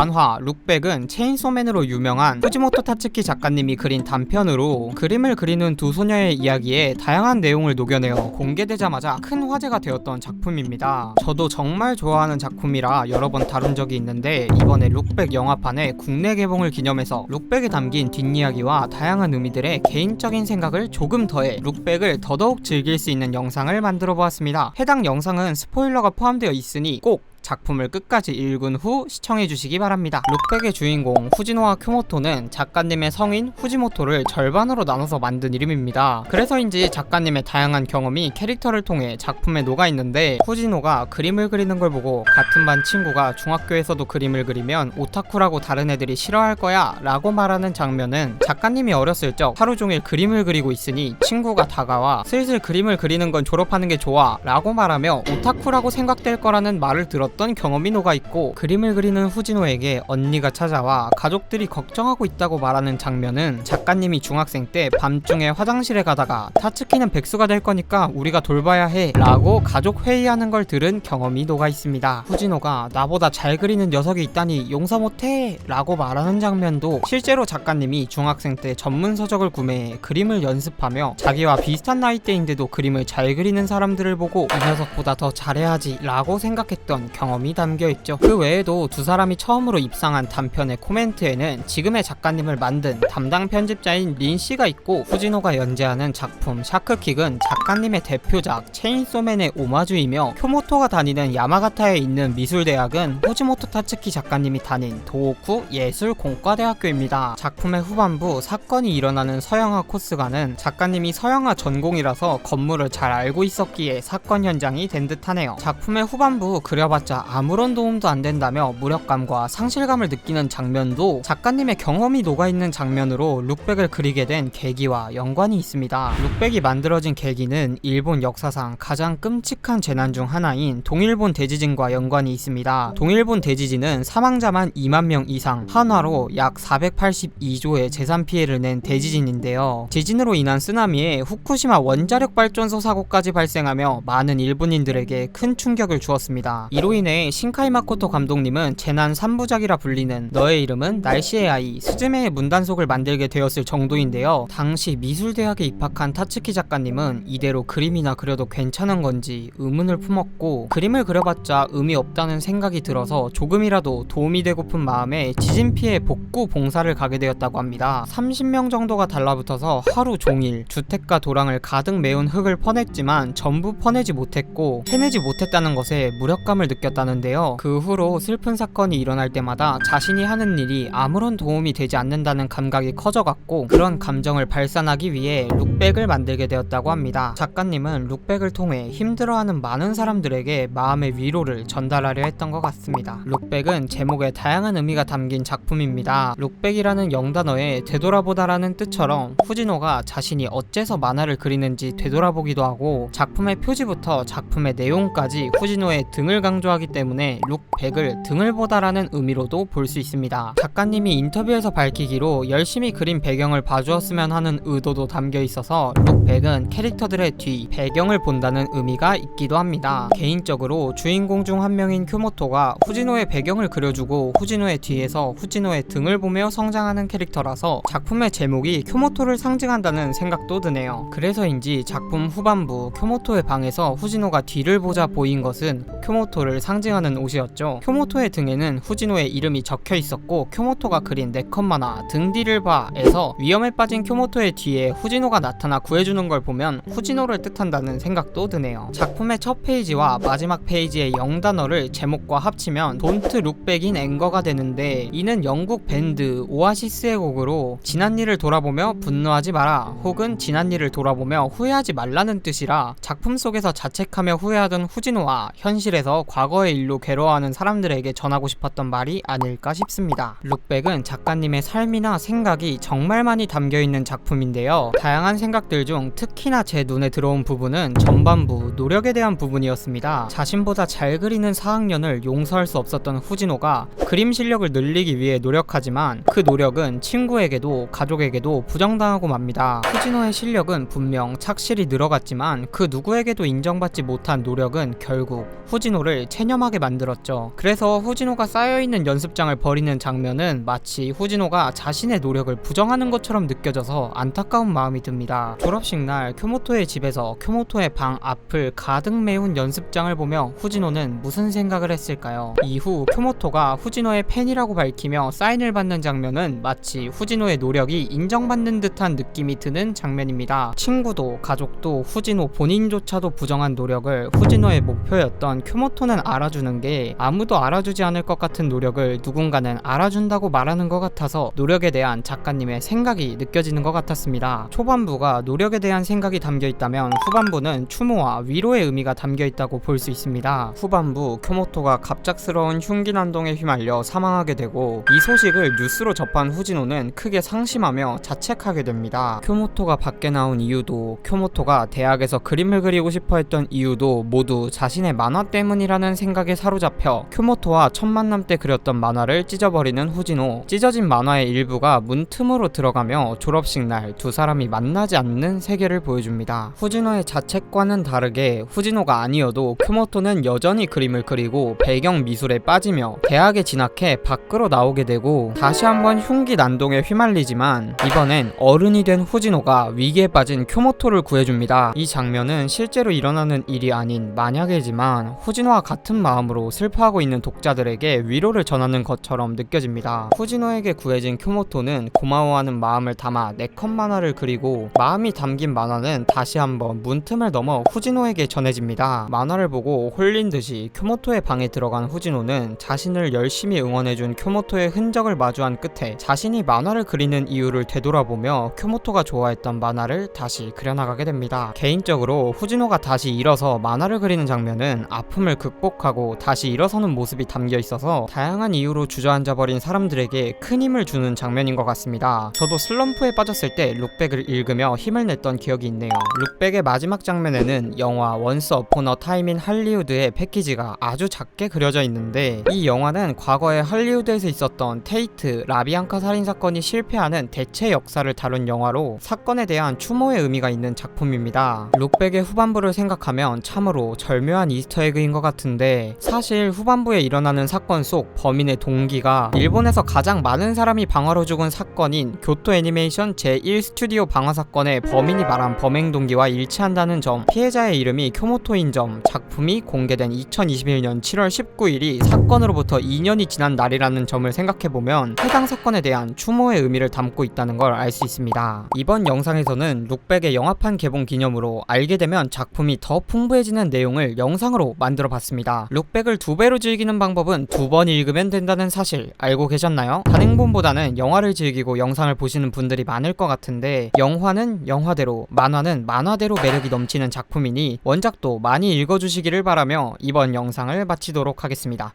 만화 룩백은 체인소맨으로 유명한 후지모토 타츠키 작가님이 그린 단편으로 그림을 그리는 두 소녀의 이야기에 다양한 내용을 녹여내어 공개되자마자 큰 화제가 되었던 작품입니다. 저도 정말 좋아하는 작품이라 여러 번 다룬 적이 있는데 이번에 룩백 영화판의 국내 개봉을 기념해서 룩백에 담긴 뒷이야기와 다양한 의미들의 개인적인 생각을 조금 더해 룩백을 더더욱 즐길 수 있는 영상을 만들어 보았습니다. 해당 영상은 스포일러가 포함되어 있으니 꼭 작품을 끝까지 읽은 후 시청해주시기 바랍니다. 룩백의 주인공 후지노와 쿄모토는 작가님의 성인 후지모토를 절반으로 나눠서 만든 이름입니다. 그래서인지 작가님의 다양한 경험이 캐릭터를 통해 작품에 녹아있는데, 후지노가 그림을 그리는 걸 보고 같은 반 친구가 중학교에서도 그림을 그리면 오타쿠라고 다른 애들이 싫어할 거야 라고 말하는 장면은 작가님이 어렸을 적 하루 종일 그림을 그리고 있으니 친구가 다가와 슬슬 그림을 그리는 건 졸업하는 게 좋아 라고 말하며 오타쿠라고 생각될 거라는 말을 들었던 경험이 녹아있고, 그림을 그리는 후지노에게 언니가 찾아와 가족들이 걱정하고 있다고 말하는 장면은 작가님이 중학생 때 밤중에 화장실에 가다가 타츠키는 백수가 될 거니까 우리가 돌봐야 해 라고 가족 회의하는 걸 들은 경험이 녹아있습니다. 후지노가 나보다 잘 그리는 녀석이 있다니 용서 못해 라고 말하는 장면도 실제로 작가님이 중학생 때 전문 서적을 구매해 그림을 연습하며 자기와 비슷한 나이대인데도 그림을 잘 그리는 사람들을 보고 이 녀석보다 더 잘해야지 라고 생각했던 경험이 담겨있죠. 그 외에도 두 사람이 처음으로 입상한 단편의 코멘트에는 지금의 작가님을 만든 담당 편집자인 린씨가 있고, 후지노가 연재하는 작품 샤크킥은 작가님의 대표작 체인소맨의 오마주이며, 쿄모토가 다니는 야마가타에 있는 미술대학은 후지모토 타츠키 작가님이 다닌 도호쿠 예술공과대학교입니다. 작품의 후반부 사건이 일어나는 서양화 코스가는 작가님이 서양화 전공이라서 건물을 잘 알고 있었기에 사건 현장이 된 듯하네요. 작품의 후반부 그려봤자 아무런 도움도 안 된다며 무력감과 상실감을 느끼는 장면도 작가님의 경험이 녹아있는 장면으로 룩백을 그리게 된 계기와 연관이 있습니다. 룩백이 만들어진 계기는 일본 역사상 가장 끔찍한 재난 중 하나인 동일본 대지진과 연관이 있습니다. 동일본 대지진은 사망자만 2만 명 이상, 한화로 약 482조의 재산 피해를 낸 대지진인데요. 지진으로 인한 쓰나미에 후쿠시마 원자력 발전소 사고까지 발생하며 많은 일본인들에게 큰 충격을 주었습니다. 이로 인해 신카이 마코토 감독님은 재난 3부작이라 불리는 너의 이름은 날씨의 아이, 스즈메의 문단속을 만들게 되었을 정도인데요. 당시 미술대학에 입학한 타츠키 작가님은 이대로 그림이나 그려도 괜찮은 건지 의문을 품었고, 그림을 그려봤자 의미 없다는 생각이 들어서 조금이라도 도움이 되고픈 마음에 지진 피해 복구 봉사를 가게 되었다고 합니다. 30명 정도가 달라붙어서 하루 종일 주택가 도랑을 가득 메운 흙을 퍼냈지만 전부 퍼내지 못했고 해내지 못했다는 것에 무력감을 느꼈다는데요. 그 후로 슬픈 사건이 일어날 때마다 자신이 하는 일이 아무런 도움이 되지 않는다는 감각이 커져갔고, 그런 감정을 발산하기 위해 룩백을 만들게 되었다고 합니다. 작가님은 룩백을 통해 힘들어하는 많은 사람들에게 마음의 위로를 전달하려 했던 것 같습니다. 룩백은 제목에 다양한 의미가 담긴 작품입니다. 룩백이라는 영단어에 되돌아보다라는 뜻처럼 후지노가 자신이 어째서 만화를 그리는지 되돌아보기도 하고, 작품의 표지부터 작품의 내용까지 후지노의 등을 강조하기 때문에 룩백을 등을 보다라는 의미로도 볼 수 있습니다. 작가님이 인터뷰에서 밝히기로 열심히 그린 배경을 봐주었으면 하는 의도도 담겨 있어서 룩백은 캐릭터들의 뒤 배경을 본다는 의미가 있기도 합니다. 개인적으로 주인공 중 한 명인 쿄모토가 후지노의 배경을 그려주고 후지노의 뒤에서 후지노의 등을 보며 성장하는 캐릭터라서 작품의 제목이 쿄모토를 상징한다는 생각도 드네요. 그래서인지 작품 후반부 쿄모토의 방에서 후지노가 뒤를 보자 보인 것은 쿄모토를 상징하는 옷이었죠. 쿄모토의 등에는 후지노의 이름이 적혀 있었고, 쿄모토가 그린 네컷 만화 등 뒤를 봐에서 위험에 빠진 쿄모토의 뒤에 후지노가 나타나 구해주는 걸 보면 후지노를 뜻한다는 생각도 드네요. 작품의 첫 페이지와 마지막 페이지의 영단어를 제목과 합치면 Don't Look Back in Anger가 되는데, 이는 영국 밴드 오아시스의 곡으로 지난 일을 돌아보며 분노하지 마라 혹은 지난 일을 돌아보며 후회하지 말라는 뜻이라, 작품 속에서 자책하며 후회하던 후지노와 현실에서 과거의 일로 괴로워하는 사람들에게 전하고 싶었던 말이 아닐까 싶습니다. 룩백은 작가님의 삶이나 생각이 정말 많이 담겨있는 작품인데요. 다양한 생각들 중 특히나 제 눈에 들어온 부분은 전반부 노력에 대한 부분이었습니다. 자신보다 잘 그리는 4학년을 용서할 수 없었던 후지노가 그림 실력을 늘리기 위해 노력하지만 그 노력은 친구에게도 가족에게도 부정당하고 맙니다. 후지노의 실력은 분명 착실히 늘어갔지만 그 누구에게도 인정받지 못한 노력은 결국 후지노를 체념하게 만들었죠. 그래서 후지노가 쌓여있는 연습장을 버리는 장면은 마치 후지노가 자신의 노력을 부정하는 것처럼 느껴져서 안타까운 마음이 듭니다. 졸업식 날 쿄모토의 집에서 쿄모토의 방 앞을 가득 메운 연습장을 보며 후지노는 무슨 생각을 했을까요? 이후 쿄모토가 후지노의 팬이라고 밝히며 사인을 받는 장면은 마치 후지노의 노력이 인정받는 듯한 느낌이 드는 장면입니다. 친구도 가족도 후지노 본인조차도 부정한 노력을 후지노의 목표였던 쿄모토는 알아주는 게 아무도 알아주지 않을 것 같은 노력을 누군가는 알아준다고 말하는 것 같아서 노력에 대한 작가님의 생각이 느껴지는 것 같았습니다. 초반부가 노력에 대한 생각이 담겨있다면 후반부는 추모와 위로의 의미가 담겨있다고 볼 수 있습니다. 후반부 쿄모토가 갑작스러운 흉기난동에 휘말려 사망하게 되고 이 소식을 뉴스로 접한 후지노는 크게 상심하며 자책하게 됩니다. 쿄모토가 밖에 나온 이유도 쿄모토가 대학에서 그림을 그리고 싶어 했던 이유도 모두 자신의 만화 때문이라는 생각에 사로잡혀 쿄모토와 첫 만남 때 그렸던 만화를 찢어버리는 후지노. 찢어진 만화의 일부가 문틈으로 들어가며 졸업식 날 두 사람이 만나지 않는 세계를 보여줍니다. 후지노의 자책과는 다르게 후지노가 아니어도 쿄모토는 여전히 그림을 그리고 배경 미술에 빠지며 대학에 진학해 밖으로 나오게 되고 다시 한번 흉기 난동에 휘말리지만 이번엔 어른이 된 후지노가 위기에 빠진 쿄모토를 구해줍니다. 이 장면은 실제로 일어나는 일이 아닌 만약이지만 후지노와 같은 마음으로 슬퍼하고 있는 독자들에게 위로를 전하는 것처럼 느껴집니다. 후지노에게 구해진 쿄모토는 고마워하는 마음을 담아 4컷 만화를 그리고 마음이 담긴 만화는 다시 한번 문틈을 넘어 후지노에게 전해집니다. 만화를 보고 홀린 듯이 쿄모토의 방에 들어간 후지노는 자신을 열심히 응원해준 쿄모토의 흔적을 마주한 끝에 자신이 만화를 그리는 이유를 되돌아보며 쿄모토가 좋아했던 만화를 다시 그려나가게 됩니다. 개인적으로 후지노가 다시 일어서 만화를 그리는 장면은 아픔을 극복하고 다시 일어서는 모습이 담겨 있어서 다양한 이유로 주저앉아버린 사람들에게 큰 힘을 주는 장면인 것 같습니다. 저도 슬럼프에 빠졌을 때 룩백을 읽으며 힘을 냈던 기억이 있네요. 룩백의 마지막 장면에는 영화 원스 어폰 어 타임 인 할리우드의 패키지가 아주 작게 그려져 있는데 이 영화는 과거에 할리우드에서 있었던 테이트, 라비앙카 살인사건이 실패하는 대체 역사를 다룬 영화로 사건에 대한 추모의 의미가 있는 작품입니다. 룩백의 후반부를 생각하면 참으로 절묘한 이스터에그인 것 같은데 사실 후반부에 일어나는 사건 속 범인의 동기가 일본에서 가장 많은 사람이 방화로 죽은 사건인 교토 애니메이션 제1스튜디오 방화 사건의 범인이 말한 범행 동기와 일치한다는 점, 피해자의 이름이 쿄모토인 점, 작품이 공개된 2021년 7월 19일이 사건으로부터 2년이 지난 날이라는 점을 생각해보면 해당 사건에 대한 추모의 의미를 담고 있다는 걸 알 수 있습니다. 이번 영상에서는 룩백의 영화판 개봉 기념으로 알게 되면 작품이 더 풍부해지는 내용을 영상으로 만들어 봤습니다. 룩백을 2배로 즐기는 방법은 2번 읽으면 된다는 사실 알고 계셨나요? 단행본보다는 영화를 즐기고 영상을 보시는 분들이 많을 것 같은데 영화는 영화대로 만화는 만화대로 매력이 넘치는 작품이니 원작도 많이 읽어주시기를 바라며 이번 영상을 마치도록 하겠습니다.